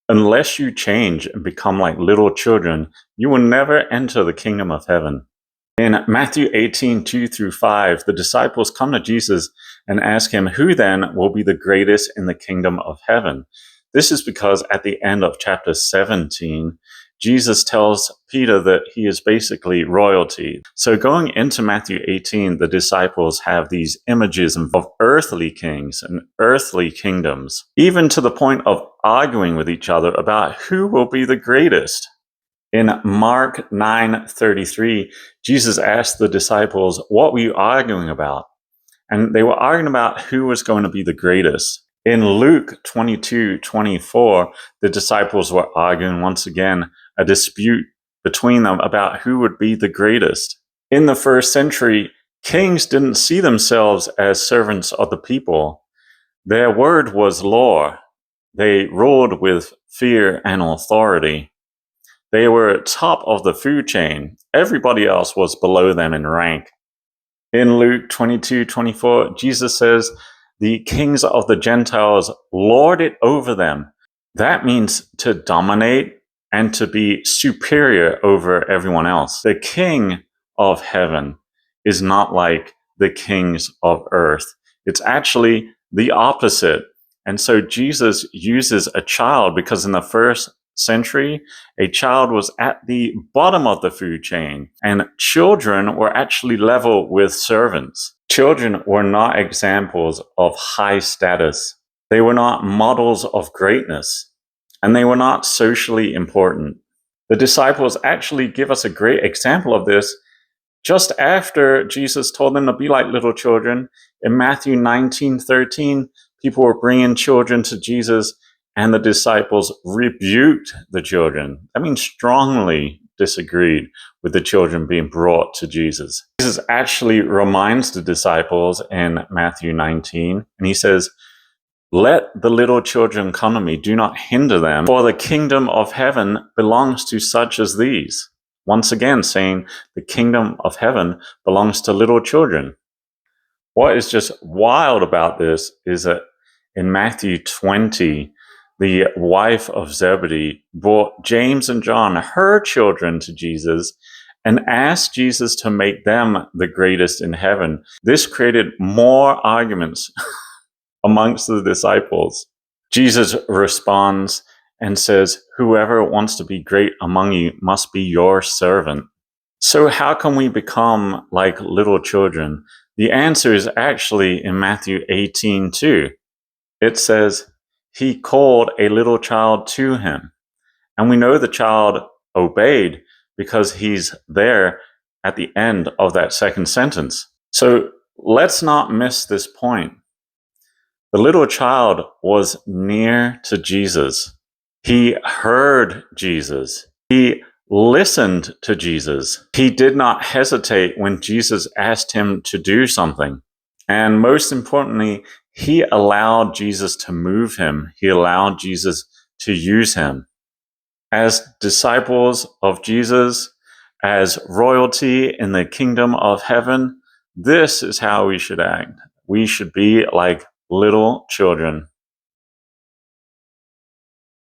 Unless you change and become like little children, you will never enter the kingdom of heaven. In Matthew 18:2-5, the disciples come to Jesus and ask him, who then will be the greatest in the kingdom of heaven? This is because at the end of chapter 17, Jesus tells Peter that he is basically royalty. So going into Matthew 18, the disciples have these images of earthly kings and earthly kingdoms, even to the point of arguing with each other about who will be the greatest. In Mark 9:33, Jesus asked the disciples, what were you arguing about? And they were arguing about who was going to be the greatest. In Luke 22:24, the disciples were arguing once again, a dispute between them about who would be the greatest. In the first century, kings didn't see themselves as servants of the people. Their word was law. They ruled with fear and authority. They were top of the food chain. Everybody else was below them in rank. In Luke 22:24, Jesus says, the kings of the Gentiles lord it over them. That means to dominate and to be superior over everyone else. The king of heaven is not like the kings of earth. It's actually the opposite. And so Jesus uses a child because in the first century, a child was at the bottom of the food chain, and children were actually level with servants. Children were not examples of high status. They were not models of greatness, and they were not socially important. The disciples actually give us a great example of this just after Jesus told them to be like little children. In Matthew 19:13, people were bringing children to Jesus, and the disciples rebuked the children. I mean, strongly disagreed with the children being brought to Jesus. Jesus actually reminds the disciples in Matthew 19, and he says, let the little children come to me, do not hinder them, for the kingdom of heaven belongs to such as these. Once again saying the kingdom of heaven belongs to little children. What is just wild about this is that in Matthew 20, the wife of Zebedee brought James and John, her children, to Jesus and asked Jesus to make them the greatest in heaven. This created more arguments amongst the disciples. Jesus responds and says, whoever wants to be great among you must be your servant. So how can we become like little children? The answer is actually in Matthew 18:2. It says, he called a little child to him. And we know the child obeyed because he's there at the end of that second sentence. So let's not miss this point. The little child was near to Jesus. He heard Jesus. He listened to Jesus. He did not hesitate when Jesus asked him to do something. And most importantly, he allowed Jesus to move him. He allowed Jesus to use him. As disciples of Jesus, as royalty in the kingdom of heaven, this is how we should act. We should be like little children.